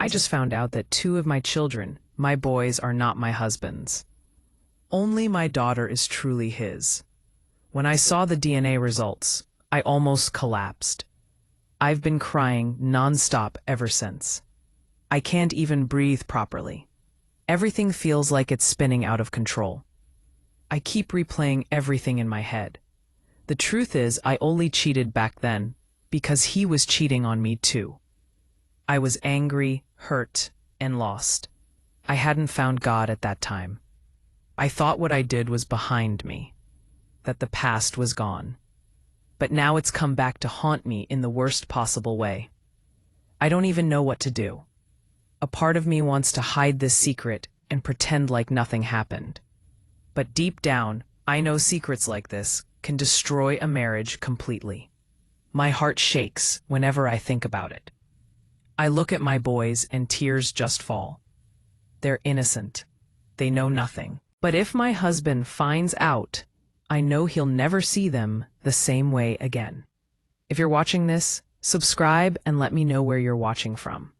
I just found out that two of my children, my boys, are not my husband's. Only my daughter is truly his. When I saw the DNA results, I almost collapsed. I've been crying nonstop ever since. I can't even breathe properly. Everything feels like it's spinning out of control. I keep replaying everything in my head. The truth is, I only cheated back then because he was cheating on me too. I was angry, hurt, and lost. I hadn't found God at that time. I thought what I did was behind me, that the past was gone. But now it's come back to haunt me in the worst possible way. I don't even know what to do. A part of me wants to hide this secret and pretend like nothing happened. But deep down, I know secrets like this can destroy a marriage completely. My heart shakes whenever I think about it. I look at my boys and tears just fall. They're innocent. They know nothing. But if my husband finds out, I know he'll never see them the same way again. If you're watching this, subscribe and let me know where you're watching from.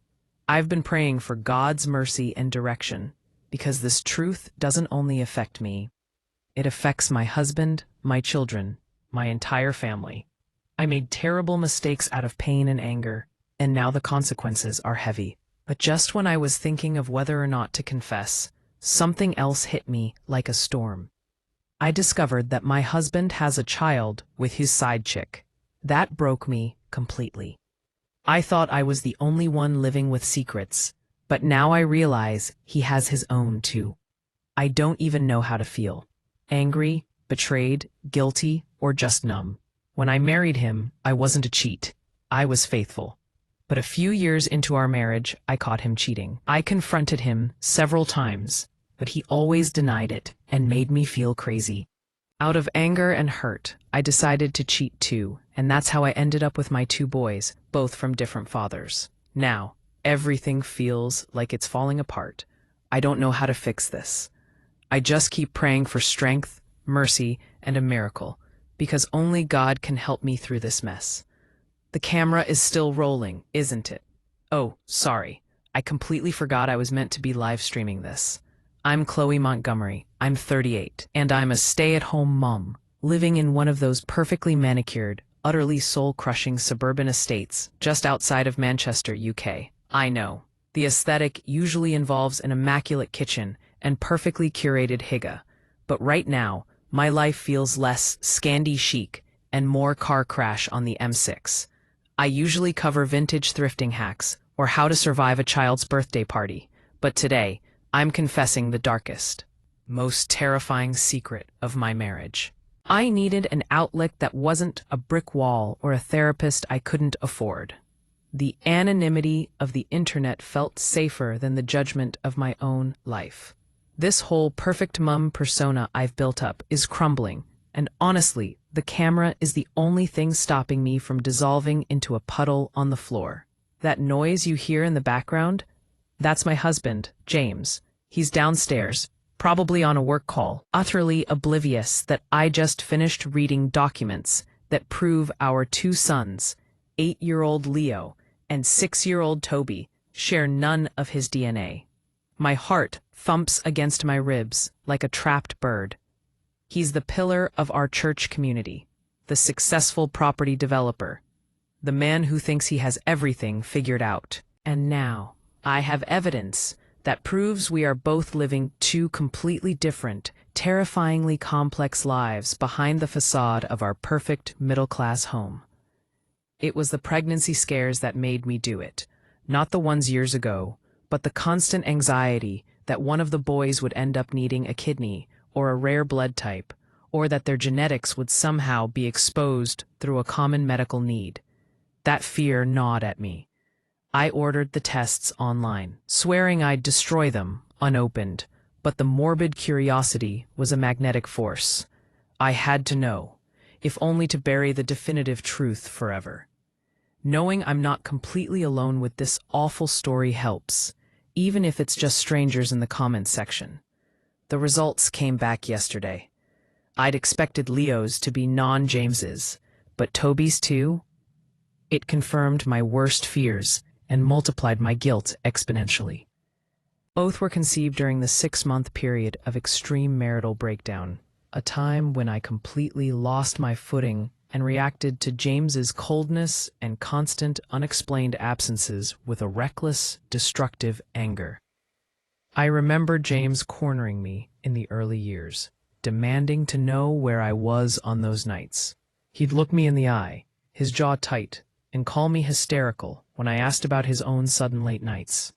I've been praying for God's mercy and direction because this truth doesn't only affect me, it affects my husband, my children, my entire family. I made terrible mistakes out of pain and anger, and now the consequences are heavy. But just when I was thinking of whether or not to confess, something else hit me like a storm. I discovered that my husband has a child with his side chick. That broke me completely. I thought I was the only one living with secrets, but now I realize he has his own too. I don't even know how to feel. Angry, betrayed, guilty, or just numb. When I married him, I wasn't a cheat. I was faithful. But a few years into our marriage, I caught him cheating. I confronted him several times, but he always denied it and made me feel crazy. Out of anger and hurt, I decided to cheat too, and that's how I ended up with my two boys, both from different fathers. Now, everything feels like it's falling apart. I don't know how to fix this. I just keep praying for strength, mercy, and a miracle, because only God can help me through this mess. The camera is still rolling, isn't it? Oh, sorry. I completely forgot I was meant to be live streaming this. I'm Chloe Montgomery. I'm 38, and I'm a stay-at-home mom, living in one of those perfectly manicured, utterly soul-crushing suburban estates just outside of Manchester, UK. I know. The aesthetic usually involves an immaculate kitchen and perfectly curated hygge, but right now, my life feels less Scandi chic and more car crash on the M6. I usually cover vintage thrifting hacks or how to survive a child's birthday party, but today, I'm confessing the darkest, most terrifying secret of my marriage. I needed an outlet that wasn't a brick wall or a therapist I couldn't afford. The anonymity of the internet felt safer than the judgment of my own life. This whole perfect mom persona I've built up is crumbling, and honestly, the camera is the only thing stopping me from dissolving into a puddle on the floor. That noise you hear in the background? That's my husband, James. He's downstairs, probably on a work call, utterly oblivious that I just finished reading documents that prove our two sons, 8-year-old Leo and 6-year-old Toby, share none of his DNA. My heart thumps against my ribs like a trapped bird. He's the pillar of our church community, the successful property developer, the man who thinks he has everything figured out. And now, I have evidence that proves we are both living two completely different, terrifyingly complex lives behind the facade of our perfect middle-class home. It was the pregnancy scares that made me do it, not the ones years ago, but the constant anxiety that one of the boys would end up needing a kidney or a rare blood type, or that their genetics would somehow be exposed through a common medical need. That fear gnawed at me. I ordered the tests online, swearing I'd destroy them, unopened, but the morbid curiosity was a magnetic force. I had to know, if only to bury the definitive truth forever. Knowing I'm not completely alone with this awful story helps, even if it's just strangers in the comments section. The results came back yesterday. I'd expected Leo's to be non-James's, but Toby's too? It confirmed my worst fears and multiplied my guilt exponentially. Both were conceived during the 6-month period of extreme marital breakdown, a time when I completely lost my footing and reacted to James's coldness and constant unexplained absences with a reckless, destructive anger. I remember James cornering me in the early years, demanding to know where I was on those nights. He'd look me in the eye, his jaw tight, and call me hysterical when I asked about his own sudden late nights.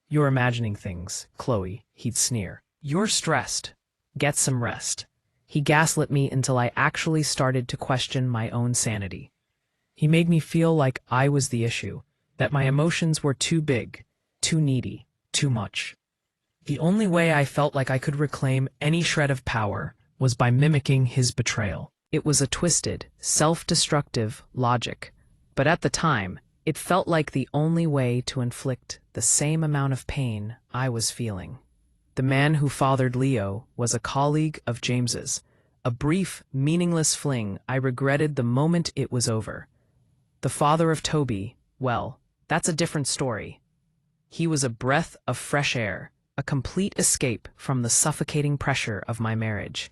"You're imagining things, Chloe," he'd sneer. "You're stressed. Get some rest." He gaslit me until I actually started to question my own sanity. He made me feel like I was the issue, that my emotions were too big, too needy, too much. The only way I felt like I could reclaim any shred of power was by mimicking his betrayal. It was a twisted, self-destructive logic, but at the time, it felt like the only way to inflict the same amount of pain I was feeling. The man who fathered Leo was a colleague of James's, a brief, meaningless fling I regretted the moment it was over. The father of Toby, well, that's a different story. He was a breath of fresh air, a complete escape from the suffocating pressure of my marriage.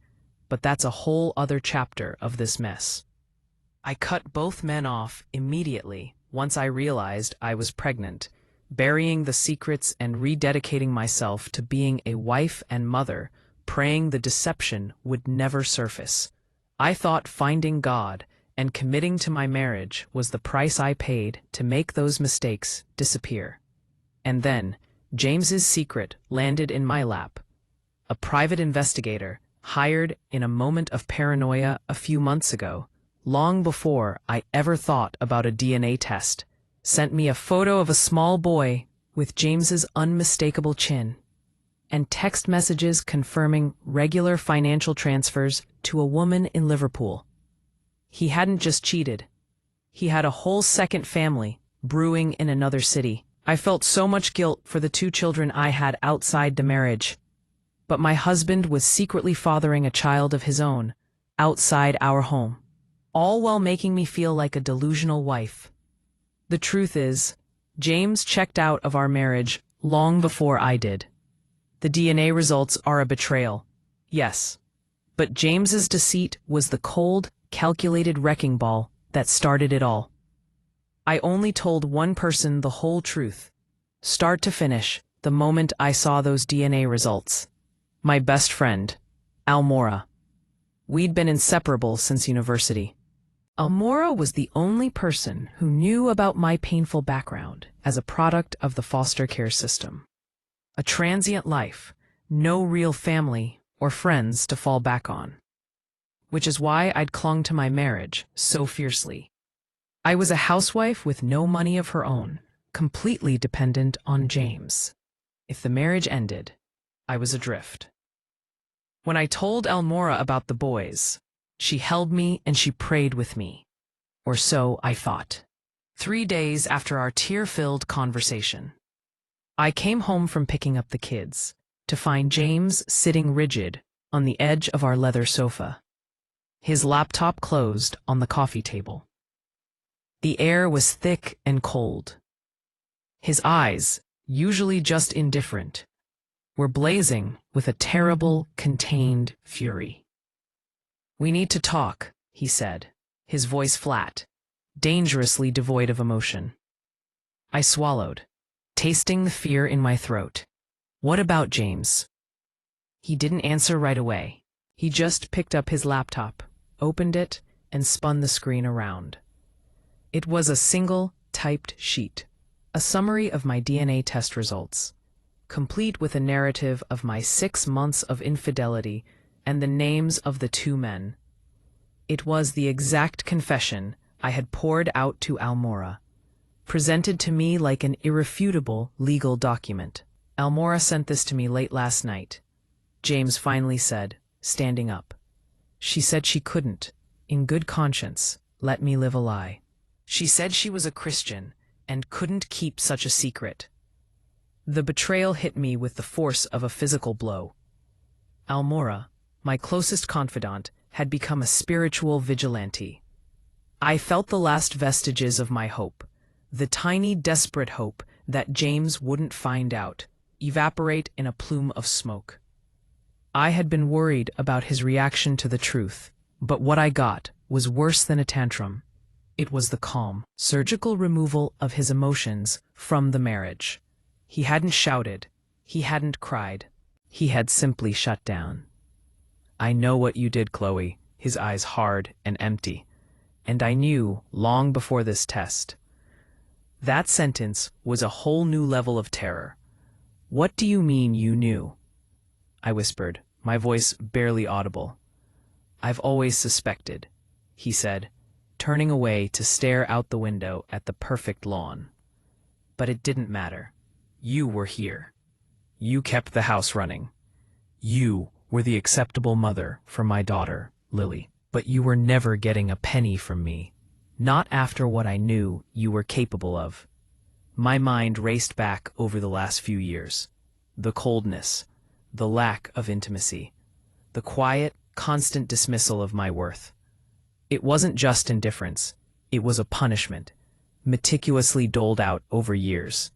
But that's a whole other chapter of this mess. I cut both men off immediately once I realized I was pregnant, burying the secrets and rededicating myself to being a wife and mother, praying the deception would never surface. I thought finding God and committing to my marriage was the price I paid to make those mistakes disappear. And then, James's secret landed in my lap. A private investigator, hired in a moment of paranoia a few months ago, long before I ever thought about a DNA test, sent me a photo of a small boy with James's unmistakable chin, and text messages confirming regular financial transfers to a woman in Liverpool. He hadn't just cheated. He had a whole second family brewing in another city. I felt so much guilt for the 2 children I had outside the marriage. But my husband was secretly fathering a child of his own, outside our home, all while making me feel like a delusional wife. The truth is, James checked out of our marriage long before I did. The DNA results are a betrayal, yes, but James's deceit was the cold, calculated wrecking ball that started it all. I only told one person the whole truth, start to finish, the moment I saw those DNA results. My best friend, Almora. We'd been inseparable since university. Almora was the only person who knew about my painful background as a product of the foster care system. A transient life, no real family or friends to fall back on. Which is why I'd clung to my marriage so fiercely. I was a housewife with no money of her own, completely dependent on James. If the marriage ended, I was adrift. When I told Almora about the boys, she held me and she prayed with me. Or so I thought. 3 days after our tear-filled conversation, I came home from picking up the kids to find James sitting rigid on the edge of our leather sofa, his laptop closed on the coffee table. The air was thick and cold. His eyes, usually just indifferent, were blazing with a terrible, contained fury. "We need to talk," he said, his voice flat, dangerously devoid of emotion. I swallowed, tasting the fear in my throat. "What about James?" He didn't answer right away. He just picked up his laptop, opened it, and spun the screen around. It was a single, typed sheet, a summary of my DNA test results, complete with a narrative of my 6 months of infidelity and the names of the 2 men. It was the exact confession I had poured out to Almora, presented to me like an irrefutable legal document. "Almora sent this to me late last night," James finally said, standing up. "She said she couldn't, in good conscience, let me live a lie. She said she was a Christian and couldn't keep such a secret." The betrayal hit me with the force of a physical blow. Almora, my closest confidant, had become a spiritual vigilante. I felt the last vestiges of my hope, The tiny, desperate hope that James wouldn't find out, evaporate in a plume of smoke. I had been worried about his reaction to the truth, but what I got was worse than a tantrum. It was the calm, surgical removal of his emotions from the marriage. He hadn't shouted. He hadn't cried. He had simply shut down. "I know what you did, Chloe," his eyes hard and empty. "And I knew long before this test." That sentence was a whole new level of terror. "What do you mean you knew?" I whispered, my voice barely audible. "I've always suspected," he said, turning away to stare out the window at the perfect lawn. "But it didn't matter. You were here. You kept the house running. You were the acceptable mother for my daughter, Lily. But you were never getting a penny from me. Not after what I knew you were capable of." My mind raced back over the last few years. The coldness, the lack of intimacy, the quiet, constant dismissal of my worth. It wasn't just indifference. It was a punishment, meticulously doled out over years.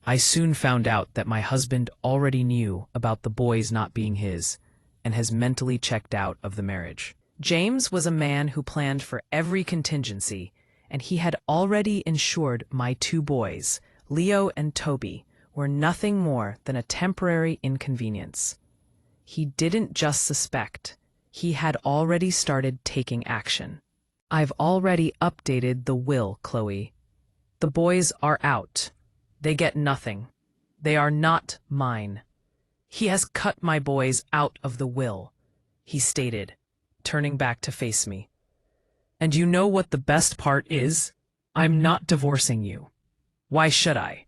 I soon found out that my husband already knew about the boys not being his, and has mentally checked out of the marriage. James was a man who planned for every contingency, and he had already ensured my two boys, Leo and Toby, were nothing more than a temporary inconvenience. He didn't just suspect. He had already started taking action. "I've already updated the will, Chloe. The boys are out. They get nothing. They are not mine. He has cut my boys out of the will," he stated, turning back to face me. "And you know what the best part is? I'm not divorcing you. Why should I?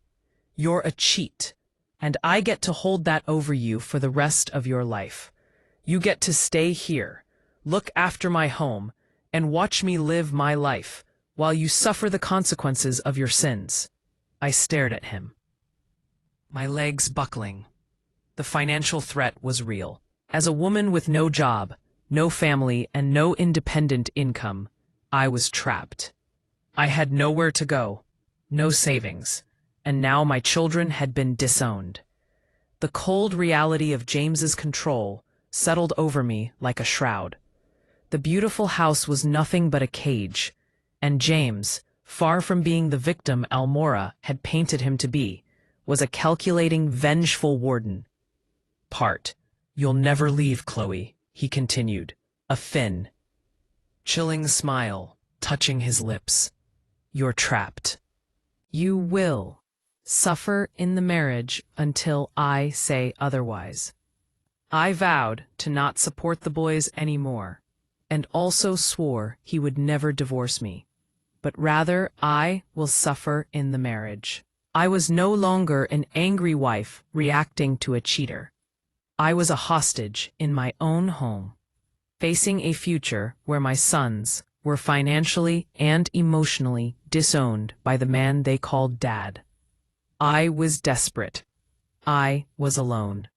You're a cheat, and I get to hold that over you for the rest of your life. You get to stay here, look after my home, and watch me live my life, while you suffer the consequences of your sins." I stared at him, my legs buckling. The financial threat was real. As a woman with no job, no family, and no independent income, I was trapped. I had nowhere to go, no savings, and now my children had been disowned. The cold reality of James's control settled over me like a shroud. The beautiful house was nothing but a cage, and James, far from being the victim Almora had painted him to be, was a calculating, vengeful warden. "You'll never leave, Chloe," he continued, a thin, chilling smile touching his lips. "You're trapped. You will suffer in the marriage until I say otherwise." I vowed to not support the boys anymore, and also swore he would never divorce me, but rather I will suffer in the marriage. I was no longer an angry wife reacting to a cheater. I was a hostage in my own home, facing a future where my sons were financially and emotionally disowned by the man they called Dad. I was desperate. I was alone.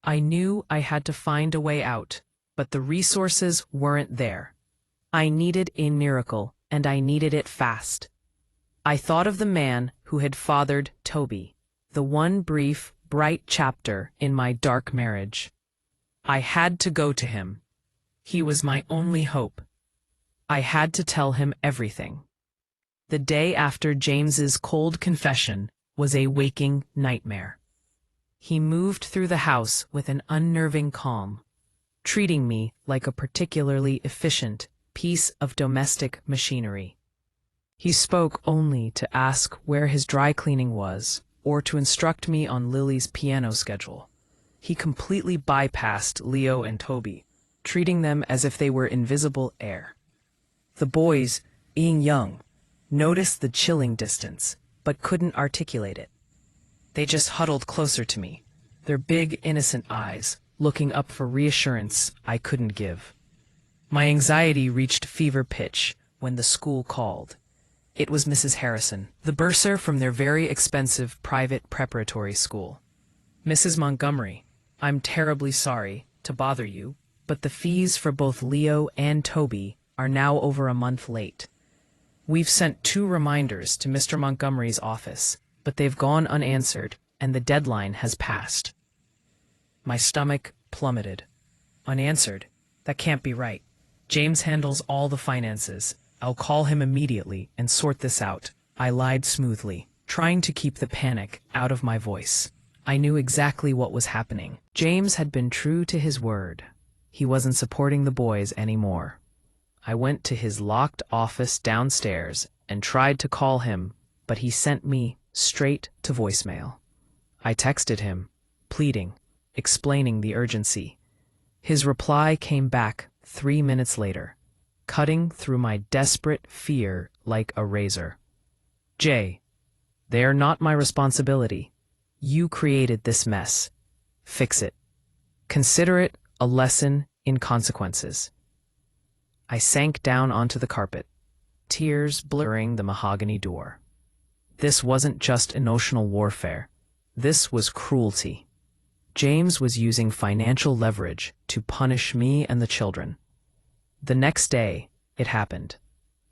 I knew I had to find a way out, but the resources weren't there. I needed a miracle, and I needed it fast. I thought of the man who had fathered Toby, the one brief, bright chapter in my dark marriage. I had to go to him. He was my only hope. I had to tell him everything. The day after James's cold confession was a waking nightmare. He moved through the house with an unnerving calm, treating me like a particularly efficient piece of domestic machinery. He spoke only to ask where his dry cleaning was, or to instruct me on Lily's piano schedule. He completely bypassed Leo and Toby, treating them as if they were invisible air. The boys, being young, noticed the chilling distance, but couldn't articulate it. They just huddled closer to me, their big, innocent eyes looking up for reassurance I couldn't give. My anxiety reached fever pitch when the school called. It was Mrs. Harrison, the bursar from their very expensive private preparatory school. "Mrs. Montgomery, I'm terribly sorry to bother you, but the fees for both Leo and Toby are now over a month late. We've sent 2 reminders to Mr. Montgomery's office, but they've gone unanswered, and the deadline has passed. My stomach plummeted. Unanswered? That can't be right. James handles all the finances. I'll call him immediately and sort this out. I lied smoothly, trying to keep the panic out of my voice. I knew exactly what was happening. James had been true to his word. He wasn't supporting the boys anymore. I went to his locked office downstairs and tried to call him, but he sent me straight to voicemail. I texted him, pleading, explaining the urgency. His reply came back 3 minutes later, cutting through my desperate fear like a razor. Jay, they are not my responsibility. You created this mess. Fix it. Consider it a lesson in consequences. I sank down onto the carpet, tears blurring the mahogany door. This wasn't just emotional warfare. This was cruelty. James was using financial leverage to punish me and the children. The next day, it happened.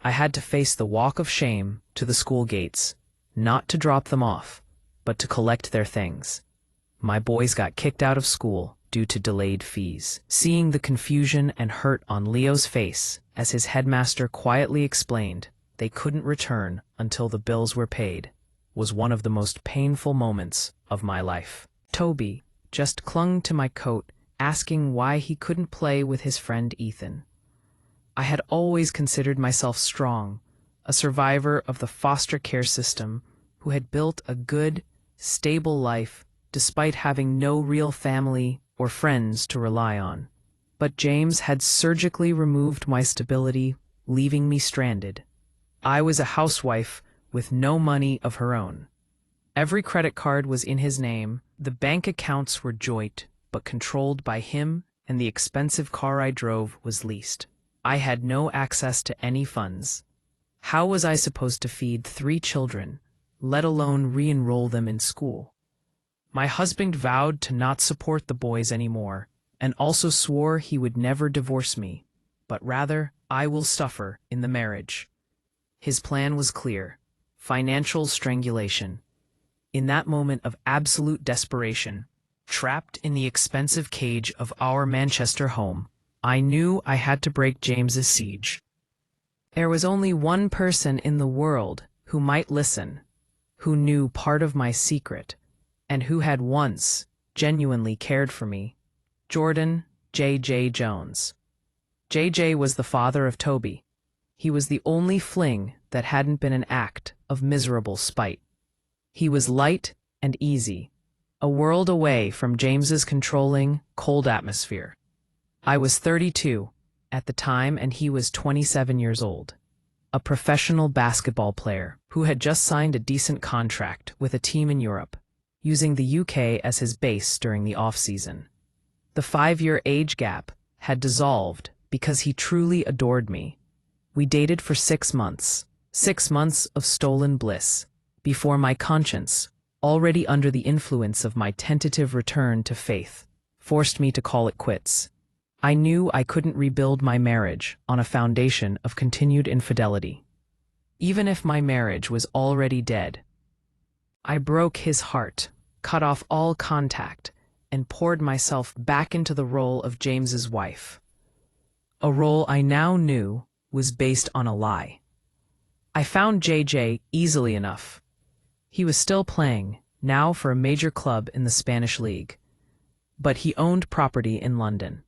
I had to face the walk of shame to the school gates, not to drop them off, but to collect their things. My boys got kicked out of school due to delayed fees. Seeing the confusion and hurt on Leo's face as his headmaster quietly explained they couldn't return until the bills were paid was one of the most painful moments of my life. Toby just clung to my coat, asking why he couldn't play with his friend Ethan. I had always considered myself strong, a survivor of the foster care system who had built a good, stable life despite having no real family or friends to rely on. But James had surgically removed my stability, leaving me stranded. I was a housewife with no money of her own. Every credit card was in his name, the bank accounts were joint, but controlled by him, and the expensive car I drove was leased. I had no access to any funds. How was I supposed to feed 3 children, let alone re-enroll them in school? My husband vowed to not support the boys anymore, and also swore he would never divorce me, but rather I will suffer in the marriage. His plan was clear: financial strangulation. In that moment of absolute desperation, trapped in the expensive cage of our Manchester home, I knew I had to break James's siege. There was only one person in the world who might listen, who knew part of my secret, and who had once genuinely cared for me: Jordan J.J. Jones. J.J. was the father of Toby. He was the only fling that hadn't been an act of miserable spite. He was light and easy, a world away from James's controlling, cold atmosphere. I was 32 at the time and he was 27 years old, a professional basketball player who had just signed a decent contract with a team in Europe, using the UK as his base during the off-season. The 5-year age gap had dissolved because he truly adored me. We dated for 6 months, 6 months of stolen bliss, before my conscience, already under the influence of my tentative return to faith, forced me to call it quits. I knew I couldn't rebuild my marriage on a foundation of continued infidelity. Even if my marriage was already dead, I broke his heart, cut off all contact, and poured myself back into the role of James's wife. A role I now knew was based on a lie. I found JJ easily enough. He was still playing, now for a major club in the Spanish league, but he owned property in London.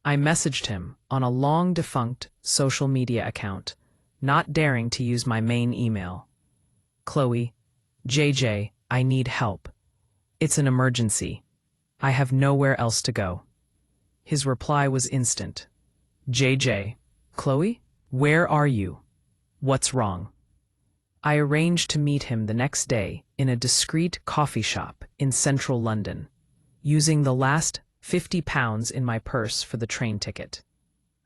I messaged him on a long-defunct social media account, not daring to use my main email. Chloe, JJ, I need help. It's an emergency. I have nowhere else to go. His reply was instant. JJ, Chloe, where are you? What's wrong? I arranged to meet him the next day in a discreet coffee shop in central London, using the last £50 in my purse for the train ticket.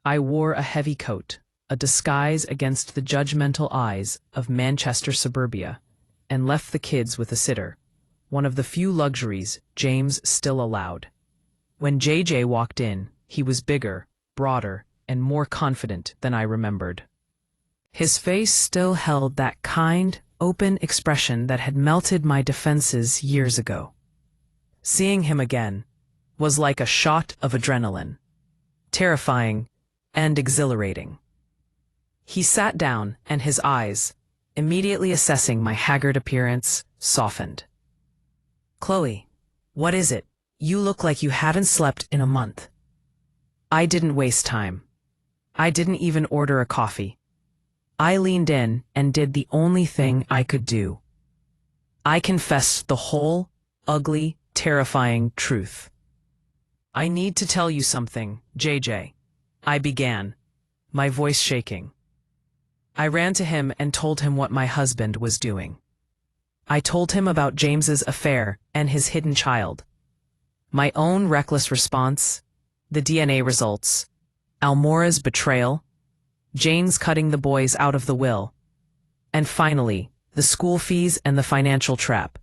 I wore a heavy coat, a disguise against the judgmental eyes of Manchester suburbia, and left the kids with a sitter, one of the few luxuries James still allowed. When JJ walked in, he was bigger, broader, and more confident than I remembered. His face still held that kind, open expression that had melted my defenses years ago. Seeing him again was like a shot of adrenaline, terrifying and exhilarating. He sat down, and his eyes, immediately assessing my haggard appearance, softened. "Chloe, what is it? You look like you haven't slept in a month." I didn't waste time. I didn't even order a coffee. I leaned in and did the only thing I could do. I confessed the whole, ugly, terrifying truth. "I need to tell you something, JJ," I began, my voice shaking. I ran to him and told him what my husband was doing. I told him about James's affair and his hidden child. My own reckless response, the DNA results, Almora's betrayal, Jane's cutting the boys out of the will, and finally, the school fees and the financial trap.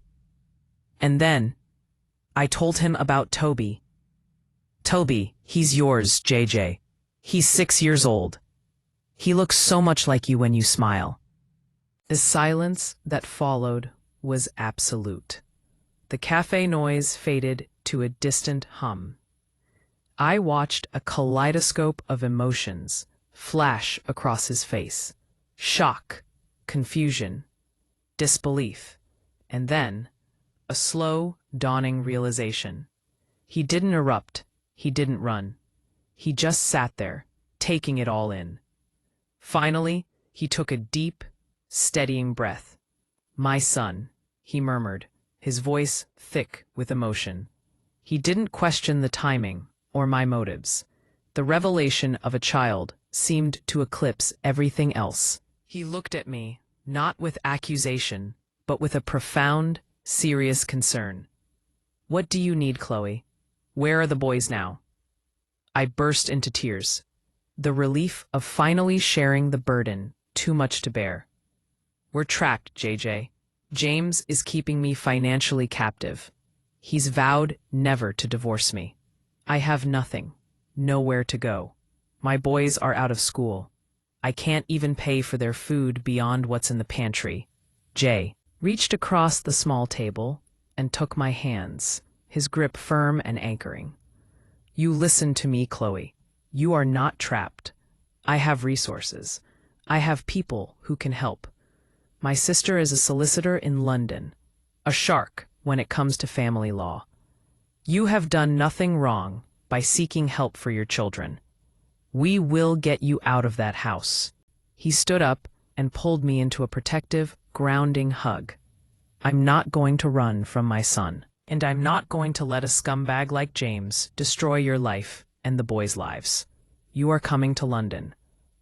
And then, I told him about Toby. "Toby, he's yours, JJ. He's 6 years old. He looks so much like you when you smile." The silence that followed was absolute. The cafe noise faded to a distant hum. I watched a kaleidoscope of emotions flash across his face. Shock, confusion, disbelief, and then a slow, dawning realization. He didn't erupt. He didn't run. He just sat there, taking it all in. Finally, he took a deep, steadying breath. "My son," he murmured, his voice thick with emotion. He didn't question the timing or my motives. The revelation of a child seemed to eclipse everything else. He looked at me, not with accusation, but with a profound, serious concern. "What do you need, Chloe? Where are the boys now?" I burst into tears. The relief of finally sharing the burden, too much to bear. "We're trapped, JJ. James is keeping me financially captive. He's vowed never to divorce me. I have nothing, nowhere to go. My boys are out of school. I can't even pay for their food beyond what's in the pantry." Jay reached across the small table and took my hands, his grip firm and anchoring. "You listen to me, Chloe. You are not trapped. I have resources. I have people who can help. My sister is a solicitor in London, a shark when it comes to family law. You have done nothing wrong by seeking help for your children. We will get you out of that house." He stood up and pulled me into a protective, grounding hug. "I'm not going to run from my son, and I'm not going to let a scumbag like James destroy your life and the boys' lives. You are coming to London.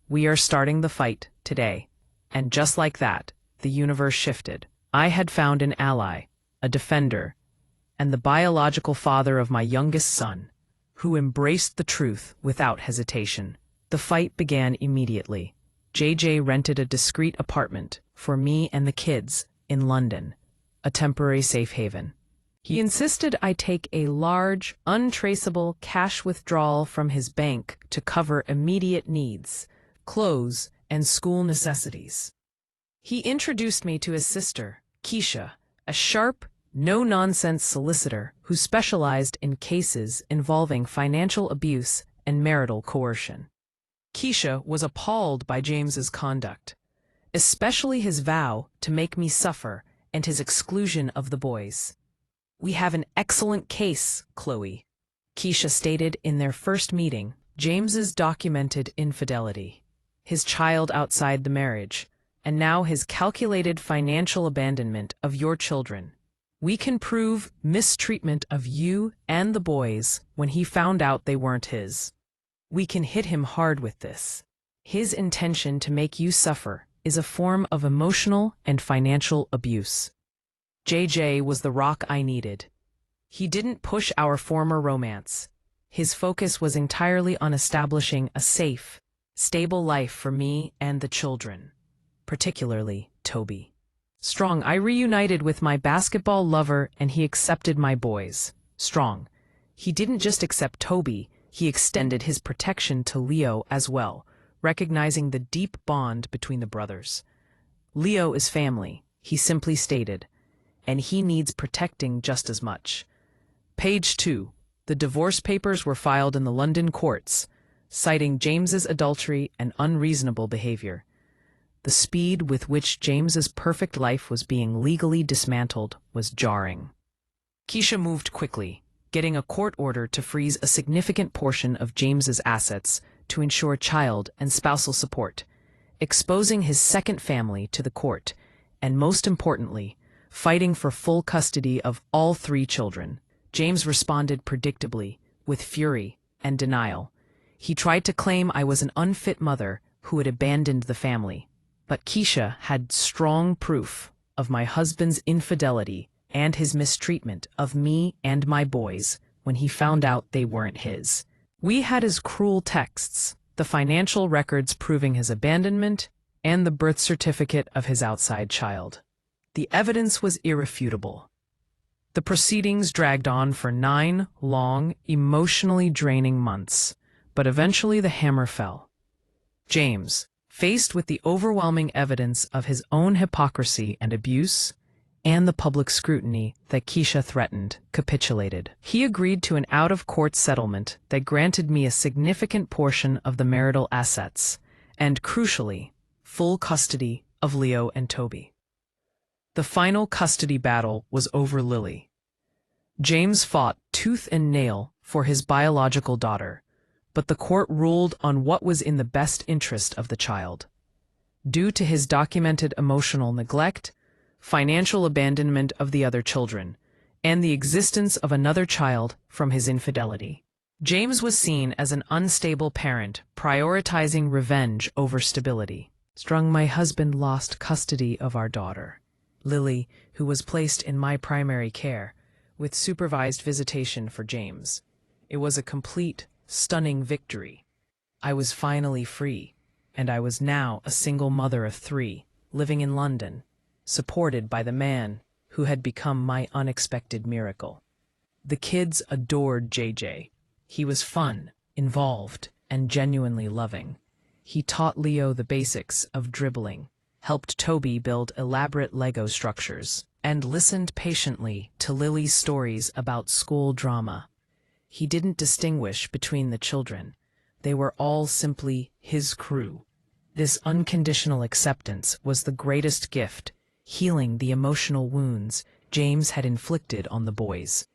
We are starting the fight today." And just like that, the universe shifted. I had found an ally, a defender, and the biological father of my youngest son, who embraced the truth without hesitation. The fight began immediately. JJ rented a discreet apartment for me and the kids in London, a temporary safe haven. He insisted I take a large, untraceable cash withdrawal from his bank to cover immediate needs, clothes, and school necessities. He introduced me to his sister, Keisha, a sharp, no-nonsense solicitor who specialized in cases involving financial abuse and marital coercion. Keisha was appalled by James's conduct, especially his vow to make me suffer and his exclusion of the boys. "We have an excellent case, Chloe," Keisha stated in their first meeting. "James's documented infidelity, his child outside the marriage, and now his calculated financial abandonment of your children. We can prove mistreatment of you and the boys when he found out they weren't his. We can hit him hard with this. His intention to make you suffer is a form of emotional and financial abuse." JJ was the rock I needed. He didn't push our former romance. His focus was entirely on establishing a safe, stable life for me and the children, particularly Toby. Strong, I reunited with my basketball lover and he accepted my boys. Strong. He didn't just accept Toby, he extended his protection to Leo as well, recognizing the deep bond between the brothers. Leo is family, he simply stated, and he needs protecting just as much. Page 2. The divorce papers were filed in the London courts, citing James's adultery and unreasonable behavior. The speed with which James's perfect life was being legally dismantled was jarring. Keisha moved quickly, getting a court order to freeze a significant portion of James's assets to ensure child and spousal support, exposing his second family to the court, and most importantly, fighting for full custody of all 3 children. James responded predictably, with fury and denial. He tried to claim I was an unfit mother who had abandoned the family, but Keisha had strong proof of my husband's infidelity and his mistreatment of me and my boys when he found out they weren't his. We had his cruel texts, the financial records proving his abandonment, and the birth certificate of his outside child. The evidence was irrefutable. The proceedings dragged on for 9 long, emotionally draining months, but eventually the hammer fell. James, faced with the overwhelming evidence of his own hypocrisy and abuse, and the public scrutiny that Keisha threatened, capitulated. He agreed to an out-of-court settlement that granted me a significant portion of the marital assets, and crucially, full custody of Leo and Toby. The final custody battle was over Lily. James fought tooth and nail for his biological daughter, but the court ruled on what was in the best interest of the child. Due to his documented emotional neglect, financial abandonment of the other children, and the existence of another child from his infidelity, James was seen as an unstable parent prioritizing revenge over stability. My husband lost custody of our daughter, Lily, who was placed in my primary care, with supervised visitation for James. It was a complete, stunning victory. I was finally free, and I was now a single mother of 3, living in London, supported by the man who had become my unexpected miracle. The kids adored JJ. He was fun, involved, and genuinely loving. He taught Leo the basics of dribbling, helped Toby build elaborate Lego structures, and listened patiently to Lily's stories about school drama. He didn't distinguish between the children. They were all simply his crew. This unconditional acceptance was the greatest gift, healing the emotional wounds James had inflicted on the boys.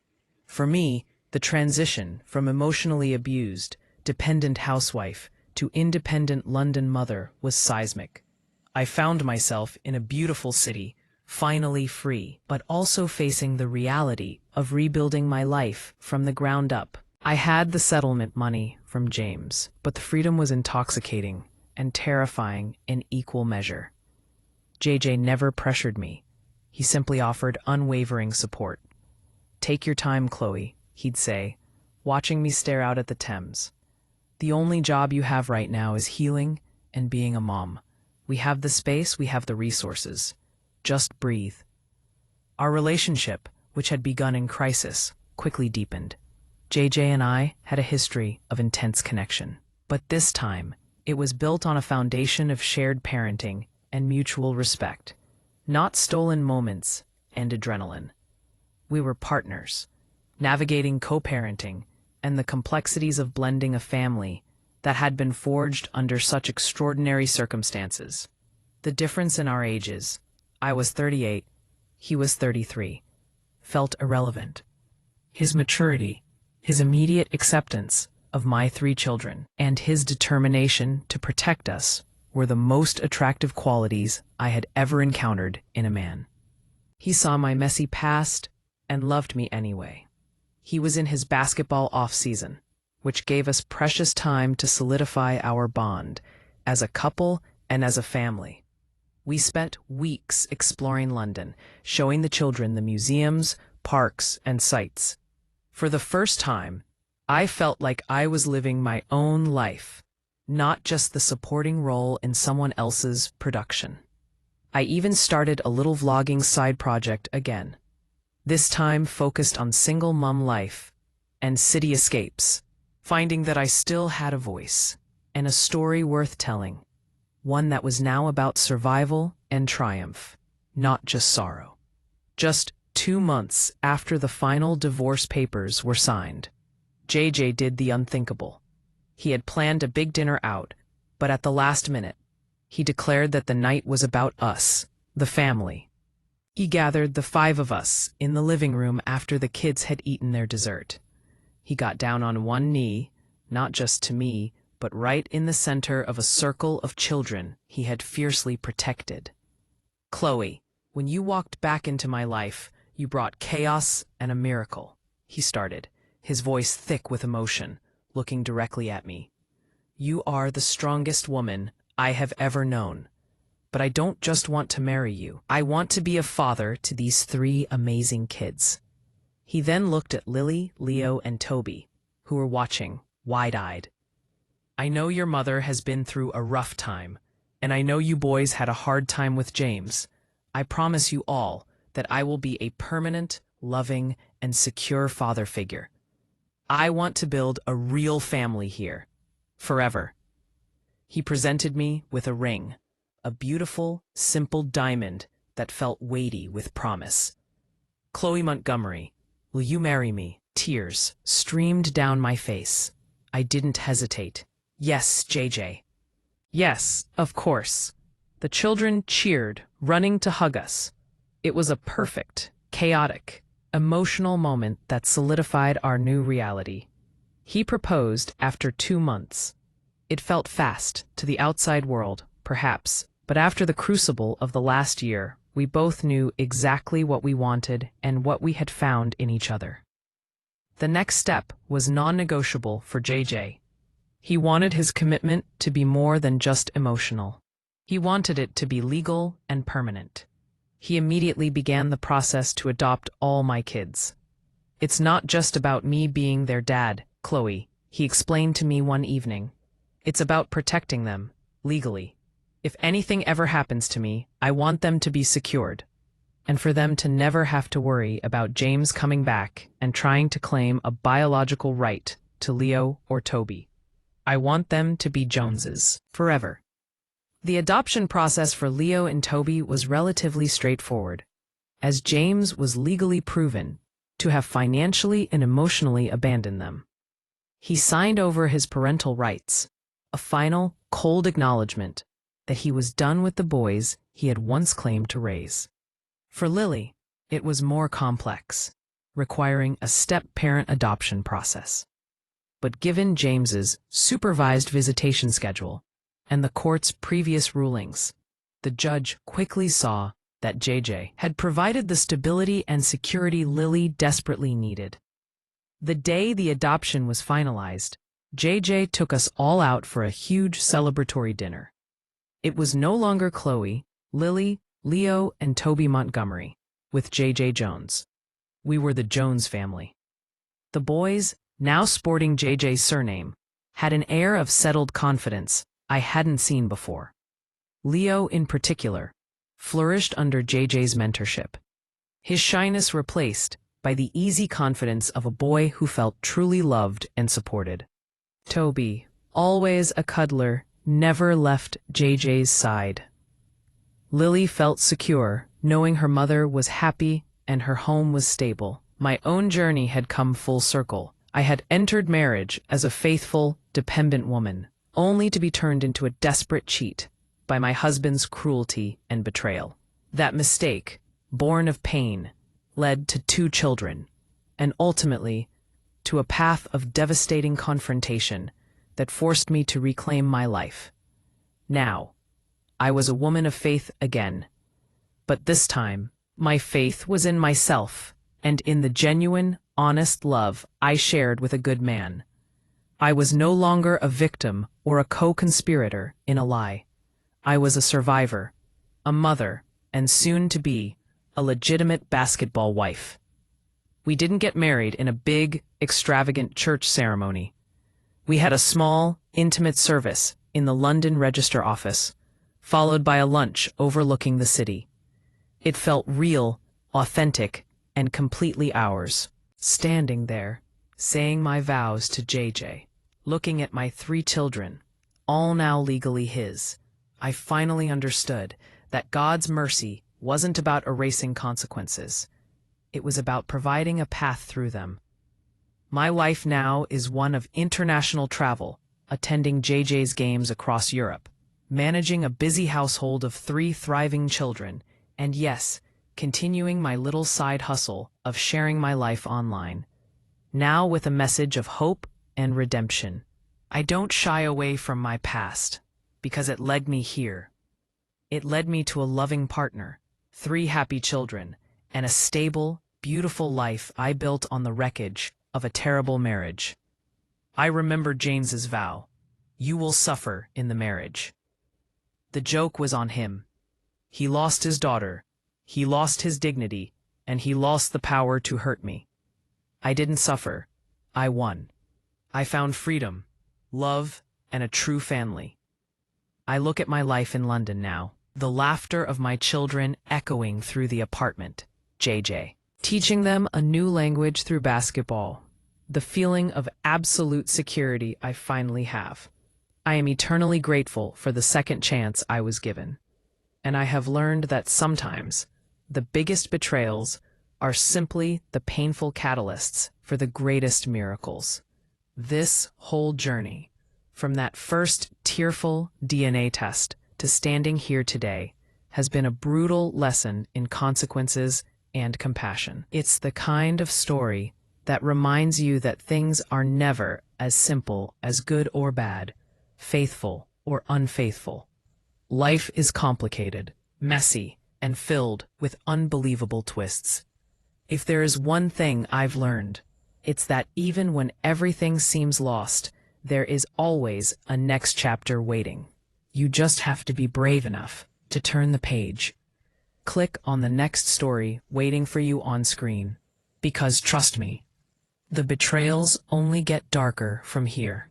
For me, the transition from emotionally abused, dependent housewife to independent London mother was seismic. I found myself in a beautiful city, finally free, but also facing the reality of rebuilding my life from the ground up. I had the settlement money from James, but the freedom was intoxicating and terrifying in equal measure. JJ never pressured me. He simply offered unwavering support. "Take your time, Chloe," he'd say, watching me stare out at the Thames. "The only job you have right now is healing and being a mom. We have the space, we have the resources. Just breathe." Our relationship, which had begun in crisis, quickly deepened. JJ and I had a history of intense connection, but this time it was built on a foundation of shared parenting and mutual respect, not stolen moments and adrenaline. We were partners, navigating co-parenting and the complexities of blending a family that had been forged under such extraordinary circumstances. The difference in our ages, I was 38, he was 33, felt irrelevant. His maturity, his immediate acceptance of my 3 children, and his determination to protect us were the most attractive qualities I had ever encountered in a man. He saw my messy past and loved me anyway. He was in his basketball off-season, which gave us precious time to solidify our bond as a couple and as a family. We spent weeks exploring London, showing the children the museums, parks, and sights. For the first time, I felt like I was living my own life, not just the supporting role in someone else's production. I even started a little vlogging side project again, this time focused on single mom life and city escapes, finding that I still had a voice and a story worth telling, one that was now about survival and triumph, not just sorrow. Just 2 months after the final divorce papers were signed, JJ did the unthinkable. He had planned a big dinner out, but at the last minute, he declared that the night was about us, the family. He gathered the 5 of us in the living room after the kids had eaten their dessert. He got down on one knee, not just to me, but right in the center of a circle of children he had fiercely protected. "Chloe, when you walked back into my life, you brought chaos and a miracle," he started, his voice thick with emotion, looking directly at me. "You are the strongest woman I have ever known. But I don't just want to marry you. I want to be a father to these 3 amazing kids." He then looked at Lily, Leo, and Toby, who were watching, wide-eyed. "I know your mother has been through a rough time, and I know you boys had a hard time with James. I promise you all that I will be a permanent, loving, and secure father figure. I want to build a real family here, forever." He presented me with a ring, a beautiful, simple diamond that felt weighty with promise. "Chloe Montgomery, will you marry me?" Tears streamed down my face. I didn't hesitate. "Yes, JJ." "Yes, of course." The children cheered, running to hug us. It was a perfect, chaotic, emotional moment that solidified our new reality. He proposed after 2 months. It felt fast to the outside world, perhaps, but after the crucible of the last year, we both knew exactly what we wanted and what we had found in each other. The next step was non-negotiable for JJ. He wanted his commitment to be more than just emotional. He wanted it to be legal and permanent. He immediately began the process to adopt all my kids. "It's not just about me being their dad, Chloe," he explained to me one evening. "It's about protecting them, legally. If anything ever happens to me, I want them to be secured, and for them to never have to worry about James coming back and trying to claim a biological right to Leo or Toby. I want them to be Joneses, forever." The adoption process for Leo and Toby was relatively straightforward, as James was legally proven to have financially and emotionally abandoned them. He signed over his parental rights, a final, cold acknowledgement that he was done with the boys he had once claimed to raise. For Lily, it was more complex, requiring a step-parent adoption process. But given James's supervised visitation schedule and the court's previous rulings, the judge quickly saw that JJ had provided the stability and security Lily desperately needed. The day the adoption was finalized, JJ took us all out for a huge celebratory dinner. It was no longer Chloe, Lily, Leo, and Toby Montgomery, with JJ Jones. We were the Jones family. The boys, now sporting JJ's surname, had an air of settled confidence I hadn't seen before. Leo, in particular, flourished under JJ's mentorship, his shyness replaced by the easy confidence of a boy who felt truly loved and supported. Toby, always a cuddler, never left JJ's side. Lily felt secure, knowing her mother was happy and her home was stable. My own journey had come full circle. I had entered marriage as a faithful, dependent woman, only to be turned into a desperate cheat by my husband's cruelty and betrayal. That mistake, born of pain, led to 2 children, and ultimately to a path of devastating confrontation that forced me to reclaim my life. Now, I was a woman of faith again, but this time, my faith was in myself and in the genuine, honest love I shared with a good man. I was no longer a victim or a co-conspirator in a lie. I was a survivor, a mother, and soon to be a legitimate basketball wife. We didn't get married in a big, extravagant church ceremony. We had a small, intimate service in the London Register office, followed by a lunch overlooking the city. It felt real, authentic, and completely ours. Standing there, saying my vows to JJ, looking at my 3 children, all now legally his. I finally understood that God's mercy wasn't about erasing consequences. It was about providing a path through them. My life now is one of international travel, attending JJ's games across Europe, managing a busy household of 3 thriving children, and yes, continuing my little side hustle of sharing my life online, now with a message of hope and redemption. I don't shy away from my past, because it led me here. It led me to a loving partner, 3 happy children, and a stable, beautiful life I built on the wreckage of a terrible marriage. I remember James's vow, "You will suffer in the marriage." The joke was on him. He lost his daughter, he lost his dignity, and he lost the power to hurt me. I didn't suffer. I won. I found freedom, love, and a true family. I look at my life in London now, the laughter of my children echoing through the apartment, JJ. Teaching them a new language through basketball. The feeling of absolute security I finally have. I am eternally grateful for the second chance I was given. And I have learned that sometimes the biggest betrayals are simply the painful catalysts for the greatest miracles. This whole journey, from that first tearful DNA test to standing here today, has been a brutal lesson in consequences and compassion. It's the kind of story that reminds you that things are never as simple as good or bad, faithful or unfaithful. Life is complicated, messy, and filled with unbelievable twists. If there is one thing I've learned, it's that even when everything seems lost, there is always a next chapter waiting. You just have to be brave enough to turn the page. Click on the next story waiting for you on screen. Because trust me, the betrayals only get darker from here.